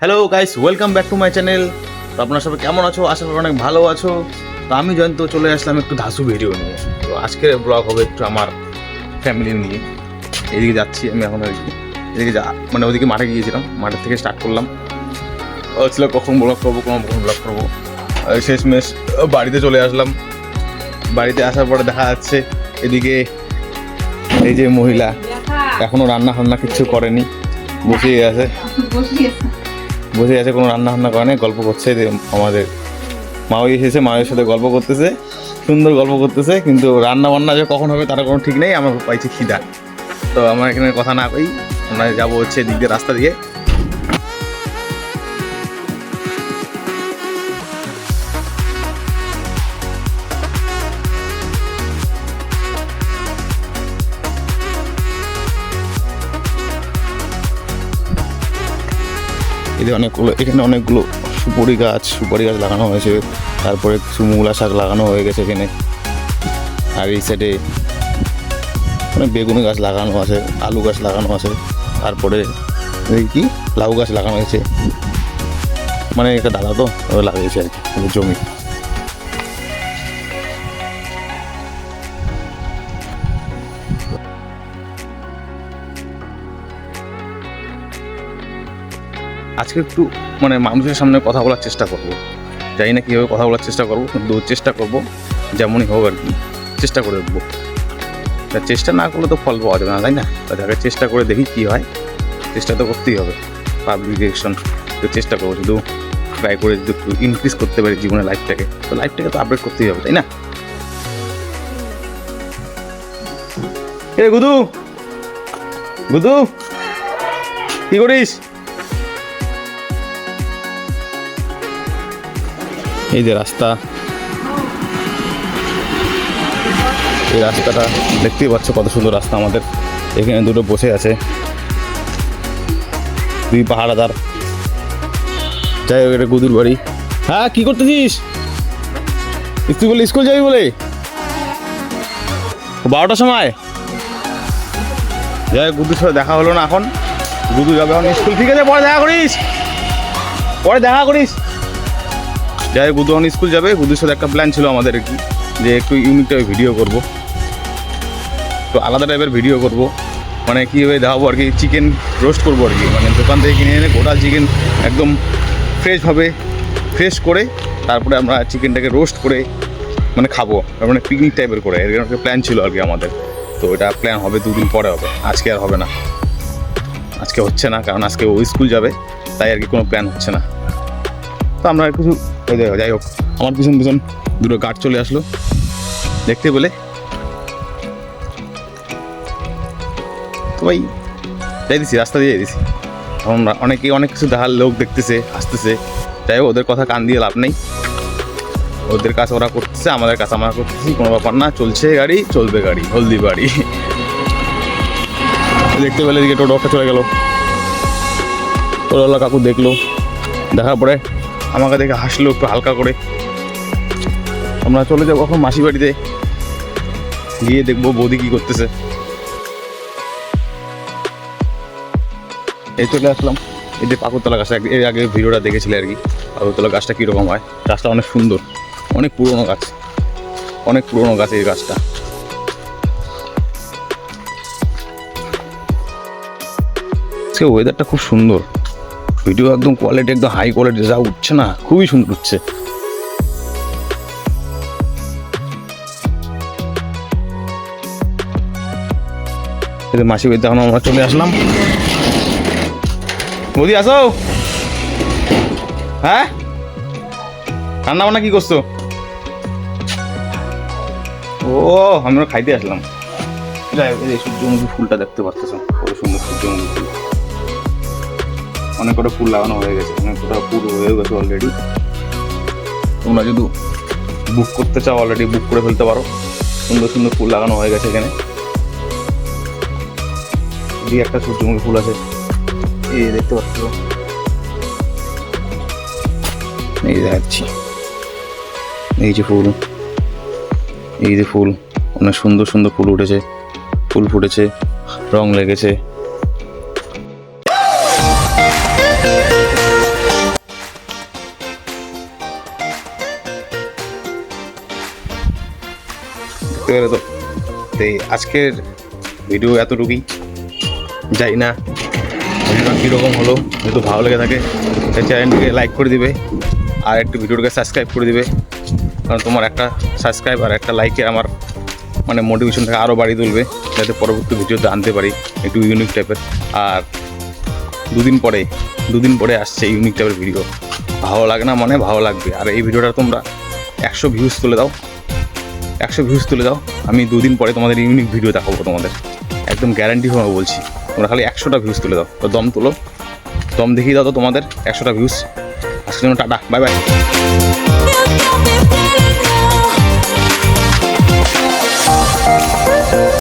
Hello guys, welcome back to my channel. তো আপনারা সবাই কেমন আছো? আশা করি অনেক ভালো আছো। তো আমি জয়ন্ত চলে আসলাম একটু ধাসু ভিডিও নিয়ে। তো আজকের ব্লগ হবে একটু আমার ফ্যামিলি নিয়ে। এদিকে যাচ্ছি আমি এখন, এদিকে মানে ওদিকে মাঠে গিয়েছিলাম, মাঠের থেকে স্টার্ট করলাম। ছিল কখন ব্লগ করবো, কখন ব্লগ করবো, শেষমেশ বাড়িতে চলে আসলাম। বাড়িতে আসার পরে দেখা যাচ্ছে এদিকে এই যে মহিলা এখনও রান্না ফান্না কিছু করেনি, বসেই আছে, কোনো রান্না করেনি, গল্প করছে। আমাদের মাও এসেছে, মায়ের সাথে গল্প করতেছে, সুন্দর গল্প করতেছে, কিন্তু রান্না বান্না যে কখন হবে তার কোনো ঠিক নেই। আমার পাইছি খিদা। তো আমরা এখানে কথা না কই, আমরা যাবো হচ্ছে দিক দিয়ে, রাস্তা দিয়ে। এখানে অনেকগুলো সুপারি গাছ লাগানো হয়েছে। তারপরে কিছু মূলা শাক লাগানো হয়ে গেছে এখানে। আর এই সাইডে অনেক বেগুনি গাছ লাগানো আছে, আলু গাছ লাগানো আছে, তারপরে কি লাউ গাছ লাগানো হয়েছে। মানে একটা দাদা তো লাগিয়েছে আর কি জমি। আজকে একটু মানে মানুষের সামনে কথা বলার চেষ্টা করব। জানি না কীভাবে কথা বলার চেষ্টা করব, কিন্তু চেষ্টা করব যেমনই হোক আর কি, চেষ্টা করে দেখবো। চেষ্টা না করলে তো ফল পাওয়া যাবে না, তাই না? তাদের চেষ্টা করে দেখি কী হয়। চেষ্টা তো করতেই হবে, পাবলিক রিয়েকশন। তো চেষ্টা করবো, শুধু ট্রাই করে যদি একটু ইনক্রিজ করতে পারি জীবনের লাইফটাকে, তো লাইফটাকে তো আপডেট করতেই হবে, তাই না? এ গুদু, গুদু কী করিস? এই যে রাস্তা, এই রাস্তাটা দেখতেই পাচ্ছ কত সুন্দর রাস্তা আমাদের। এখানে দুটো বসে আছে, দুই পাহাড়াদার। যাই হোক, এটা গুদুর বাড়ি। হ্যাঁ, কি করতেছিস? তুই বলে স্কুল যাবি বলে 12টার সময়? যাই হোক, গুদুর সাথে দেখা হলো না এখন। গুদু যাবে এখন স্কুল। ঠিক আছে, পরে দেখা করিস, পরে দেখা করিস। যাই হোক, গুদু এখন স্কুল যাবে। গুদুর সাথে একটা প্ল্যান ছিল আমাদের কি, যে একটু ইউনিক টাইপের ভিডিও করবো, তো আলাদা টাইপের ভিডিও করবো। মানে কীভাবে দেখাবো আর কি, চিকেন রোস্ট করবো আর কি। মানে দোকান থেকে কিনে এনে গোটা চিকেন একদম ফ্রেশ করে তারপরে আমরা চিকেনটাকে রোস্ট করে মানে খাবো, মানে পিকনিক টাইপের করে। এর একটা প্ল্যান ছিল আর কি আমাদের। তো এটা প্ল্যান হবে 2 দিন পরে হবে, আজকে আর হবে না। আজকে হচ্ছে না, কারণ আজকে ও স্কুল যাবে, তাই আর কি কোনো প্ল্যান হচ্ছে না। তো আমরা কিছু যাই হোক, আমার পিছন দুটো গার্ড চলে আসলো দেখতে বলে। তো ভাই যাই দিছি, রাস্তা দিয়ে দিছি। এখন অনেক কিছু দেখার লোক দেখতেছে, আসতেছে। যাই হোক, ওদের কথা কান দিয়ে লাভ নেই। ওদের কাজ ওরা করতেছে, আমাদের কাজ আমরা করতেছি, কোনো ব্যাপার না। চলছে গাড়ি, চলবে গাড়ি, হলদি বাড়ি। দেখতে পেলে এদিকে টোটো চলে গেল। টোটোওয়ালা কাকু দেখলো, দেখার পরে আমাকে দেখে হাসলো একটু হালকা করে। আমরা চলে যাবো এখন মাসি বাড়িতে, গিয়ে দেখবো বৌদি কী করতেছে। এই চলে আসলাম এই যে পাকুরতলা গাছটা, এর আগে ভিডিওটা দেখেছিলে আর কি। পাকুরতলা গাছটা কীরকম হয়, গাছটা অনেক সুন্দর, অনেক পুরনো গাছ, এই গাছটা। সে ওয়েদারটা খুব সুন্দর, ভিডিও একদম কোয়ালিটি, একদম হাই কোয়ালিটি, যা উঠছে না, খুবই সুন্দর উঠছে। মাসি বাড়িতে এখন আমরা চলে আসলাম। বৌদি আসো। হ্যাঁ, রান্না বান্না কি করছো? ও, আমরা খাইতে আসলাম। যাই হোক, এই সূর্যমুখী ফুলটা দেখতে পাচ্ছ, কত সুন্দর সূর্যমুখী ফুল। অনেক কটা ফুল লাগানো হয়ে গেছে, অনেক কটা ফুল হয়ে গেছে অলরেডি। তোমরা যদি বুক করতে চাও অলরেডি বুক করে ফেলতে পারো। সুন্দর সুন্দর ফুল লাগানো হয়ে গেছে এখানে। একটা সূর্যমুখী ফুল আছে, এই দেখতে পাচ্ছ, এই দেখাচ্ছি। এই যে ফুল, অনেক সুন্দর ফুল উঠেছে, ফুল ফুটেছে, রং লেগেছে। পেরে তো। তো আজকের ভিডিও এতটুকুই, যাই না ভিডিওটা কীরকম হলো। যদি ভালো লেগে থাকে তাই চ্যানেলটিকে লাইক করে দিবে আর একটু ভিডিওটাকে সাবস্ক্রাইব করে দিবে, কারণ তোমার একটা সাবস্ক্রাইব আর একটা লাইকে আমার মানে মোটিভেশনটাকে আরও বাড়িয়ে তুলবে, যাতে পরবর্তী ভিডিওতে আনতে পারি একটু ইউনিক টাইপের। আর দুদিন পরে আসছে ইউনিক টাইপের ভিডিও। ভালো লাগে না মানে ভালো লাগবে। আর এই ভিডিওটা তোমরা 100 ভিউজ তুলে দাও, 100 ভিউজ তুলে দাও, আমি 2 দিন পরে তোমাদের ইউনিক ভিডিও দেখাবো তোমাদের, একদম গ্যারান্টি হয়ে বলছি। তোমরা খালি 100টা ভিউজ তুলে দাও, তো দম তোলো, দম দেখিয়ে দাও তো তোমাদের 100টা ভিউজ। আজকের জন্য টাটা, বাই বাই।